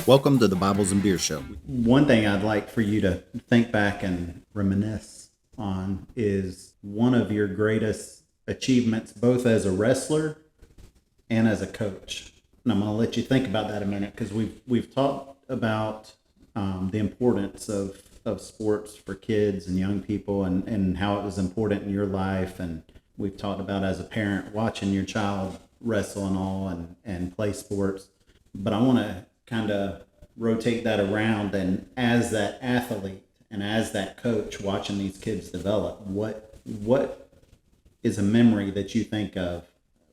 Welcome to the Bibles and Beer Show. One thing I'd like for you to think back and reminisce on is one of your greatest achievements, both as a wrestler and as a coach. And I'm going to let you think about that a minute, because we've talked about the importance of sports for kids and young people, and how it was important in your life. And we've talked about, as a parent, watching your child wrestle and all and play sports. But I want to kind of rotate that around, and as that athlete and as that coach watching these kids develop, what is a memory that you think of,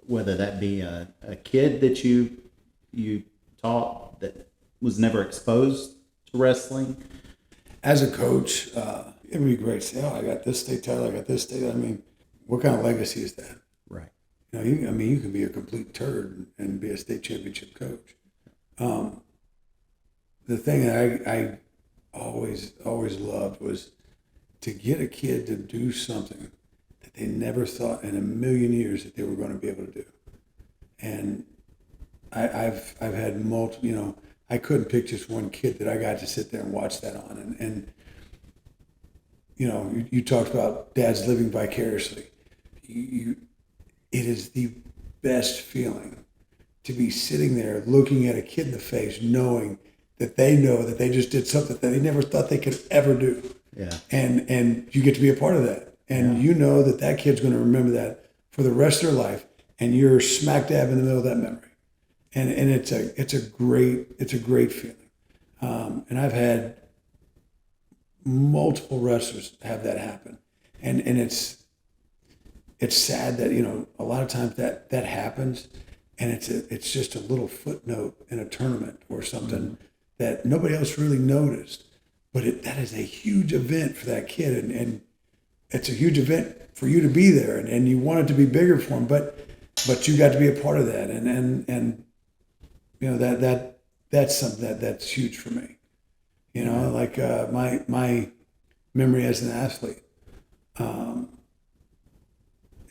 whether that be a kid that you taught that was never exposed to wrestling? As a coach, it would be great to say, oh, I got this state title, I got this state. I mean, what kind of legacy is that? Right. You can be a complete turd and be a state championship coach. The thing that I always loved was to get a kid to do something that they never thought in a million years that they were going to be able to do. And I've had multiple, I couldn't pick just one kid that I got to sit there and watch that on. And you talked about dads living vicariously. It is the best feeling to be sitting there looking at a kid in the face, knowing that they know that they just did something that they never thought they could ever do. Yeah. And you get to be a part of that. And you know that kid's going to remember that for the rest of their life, and you're smack dab in the middle of that memory. And it's a great feeling. And I've had multiple wrestlers have that happen. And it's sad that, a lot of times that happens, and it's just a little footnote in a tournament or something that nobody else really noticed. But that is a huge event for that kid, and it's a huge event for you to be there, and you want it to be bigger for him, but you got to be a part of that, and that's something that's huge for me. Like my memory as an athlete.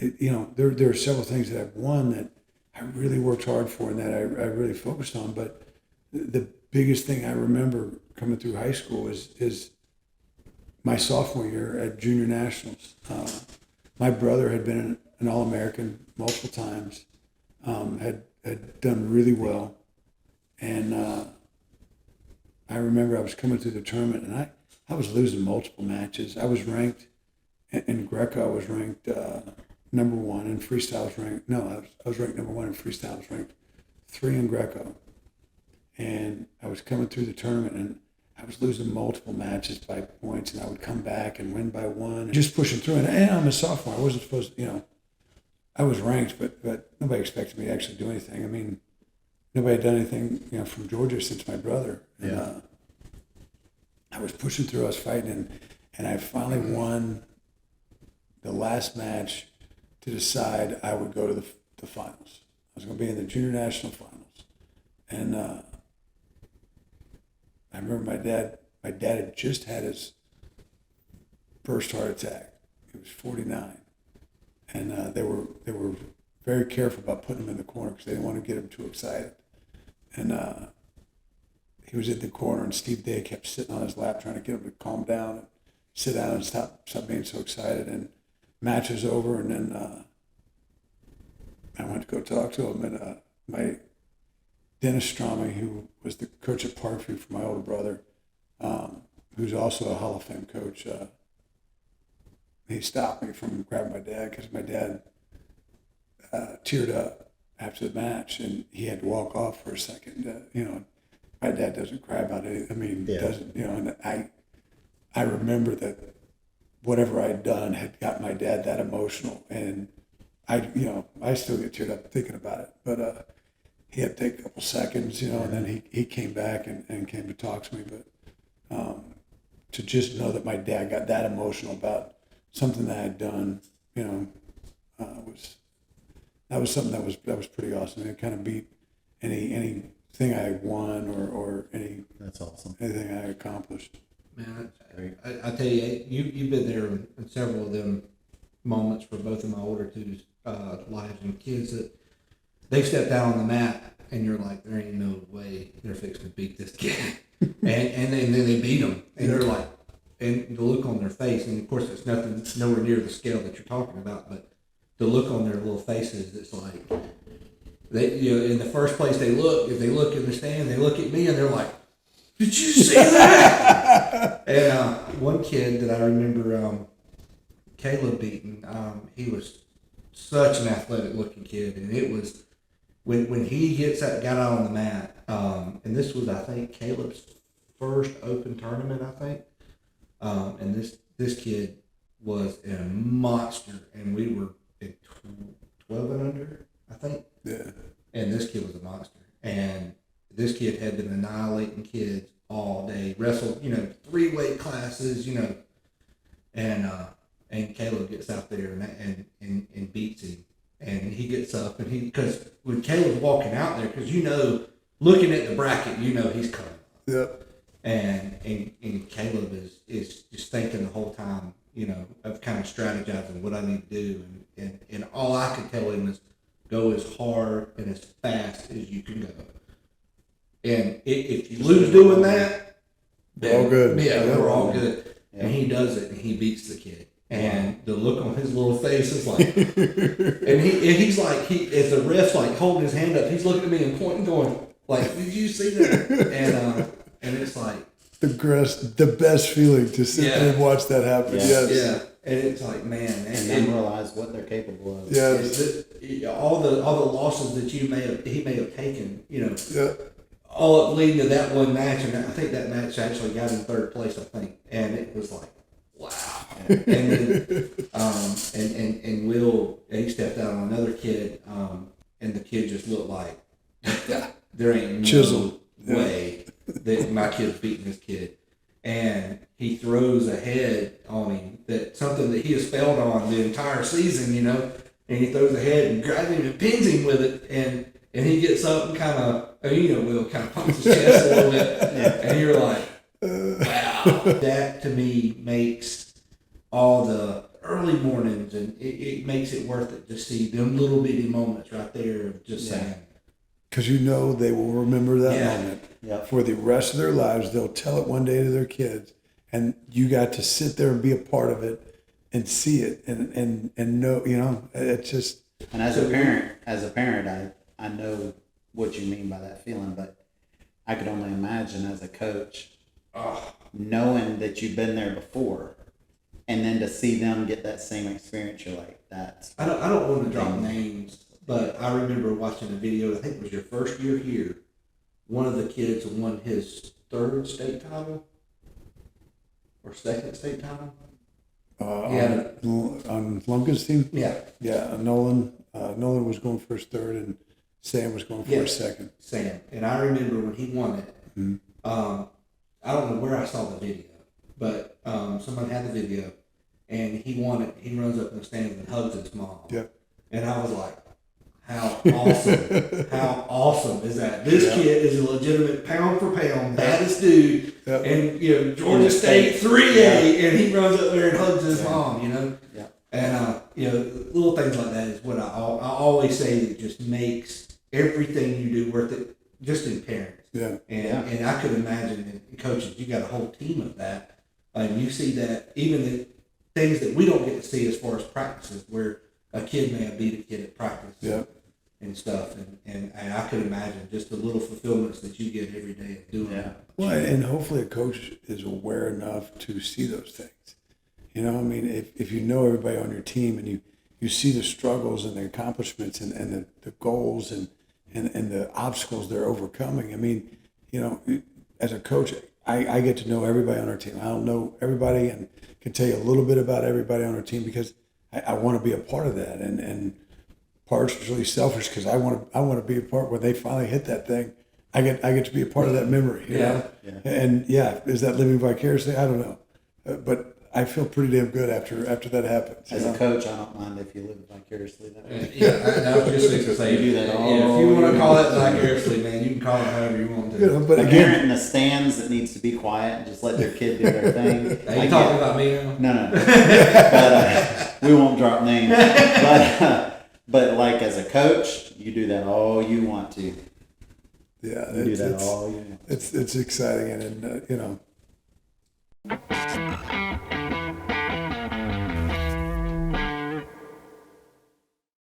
There are several things that I've won that I really worked hard for and that I really focused on, but the biggest thing I remember coming through high school is my sophomore year at Junior Nationals. My brother had been an All-American multiple times, had done really well, and I remember I was coming through the tournament, and I was losing multiple matches. I was ranked in Greco. I was ranked number one in freestyle. I was ranked number one in freestyle. I was ranked 3 in Greco. And I was coming through the tournament, and I was losing multiple matches by points, and I would come back and win by 1, just pushing through. And I'm a sophomore. I wasn't supposed to, I was ranked, but nobody expected me to actually do anything. I mean, nobody had done anything, from Georgia since my brother. And, I was pushing through. I was fighting, and I finally won the last match to decide I would go to the finals. I was going to be in the Junior National finals, and I remember my dad had just had his first heart attack. He was 49, and they were very careful about putting him in the corner because they didn't want to get him too excited. And he was in the corner, and Steve Day kept sitting on his lap trying to get him to calm down and sit down and stop being so excited. And match was over, and then I went to go talk to him, and my Dennis Strami, who was the coach at Parkview for my older brother, who's also a Hall of Fame coach, he stopped me from grabbing my dad because my dad teared up after the match, and he had to walk off for a second. My dad doesn't cry about it. Doesn't, and I remember that whatever I'd done had got my dad that emotional, and I still get teared up thinking about it, but he had to take a couple seconds, and then he came back and came to talk to me. But to just know that my dad got that emotional about something that I had done, was something that was pretty awesome. It kind of beat anything I won or That's awesome. anything I accomplished. Man, I tell you, you've been there in several of them moments for both of my older two lives, and kids that they've stepped out on the mat and you're like, there ain't no way they're fixing to beat this kid. and then they beat them, and they're like, and the look on their face, and of course it's nowhere near the scale that you're talking about, but the look on their little faces, it's like, they, in the first place if they look in the stand, they look at me and they're like, did you see that? And one kid that I remember, Caleb beating, he was such an athletic looking kid, and it was when he got out on the mat, and this was, I think, Caleb's first open tournament, I think. And this kid was a monster, and we were at 12 and under, I think. Yeah. And this kid was a monster. And this kid had been annihilating kids all day, wrestled, 3 weight classes, and Caleb gets out there and beats him. And he gets up, and because when Caleb's walking out there, because looking at the bracket, he's coming. Yep. And Caleb is just thinking the whole time, of kind of strategizing what I need to do. And all I could tell him is go as hard and as fast as you can go. And if you lose doing that, we're all good. Yeah, we're all good. Yeah. And he does it, and he beats the kid. And the look on his little face is like, and he's like, as the ref's like holding his hand up, he's looking at me and pointing, going, like, did you see that? And it's like the best feeling to sit there and watch that happen. Yeah. Yes. Yeah. And it's like, man, and then realize what they're capable of. Yes. All the losses that he may have taken, Yeah. all leading to that one match, and I think that match actually got in 3rd place, I think, and it was like, wow. And then, and Will, he stepped out on another kid, and the kid just looked like there ain't no way that my kid's beating this kid. And he throws a head on him, something that he has failed on the entire season, and he throws a head and grabs him and pins him with it, and he gets up and kind of, Will kind of pumps his chest a little bit, and you're like, wow. That to me makes all the early mornings, and it makes it worth it to see them little bitty moments right there of just saying. Because they will remember that moment for the rest of their lives. They'll tell it one day to their kids, and you got to sit there and be a part of it and see it and know, it's just. And as a parent, I know what you mean by that feeling, but I could only imagine as a coach, knowing that you've been there before, and then to see them get that same experience, you're like, that's. I don't want to drop names, but I remember watching a video. I think it was your first year here. One of the kids won his 3rd state title or 2nd state title. On Lumpkin's team. Yeah. Yeah. Nolan Nolan was going for his 3rd, and Sam was going for his 2nd. Sam, and I remember when he won it. Mm-hmm. I don't know where I saw the video, but someone had the video, and he won it. He runs up in the stands and hugs his mom. Yep. And I was like, how awesome. How awesome is that? This kid is a legitimate pound for pound baddest dude. Yep. And Georgia State 3A, and he runs up there and hugs his mom, Yeah. And little things like that is what I always say that just makes everything you do worth it, just in parents. Yeah. And I could imagine in coaches, you got a whole team of that. You see that even the things that we don't get to see as far as practices, where a kid may have beat a kid at practice and stuff. And I could imagine just the little fulfillments that you get every day of doing that. Well, and hopefully a coach is aware enough to see those things. If you know everybody on your team and you see the struggles and the accomplishments and the goals and the obstacles they're overcoming. As a coach, I get to know everybody on our team. I don't know everybody and can tell you a little bit about everybody on our team because I want to be a part of that. And partially selfish because I want to be a part when they finally hit that thing. I get to be a part of that memory. You know? And is that living vicariously? I don't know, but I feel pretty damn good after that happens. As a coach, I don't mind if you live vicariously that way. I was just going to say, you do that all. If you want to call it vicariously, man, you can call it however you want to. But a again, parent in the stands that needs to be quiet and just let their kid do their thing. Are you talking about me now? No. But we won't drop names. But like as a coach, you do that all you want to. Yeah, You do that all year. it's exciting, and you know.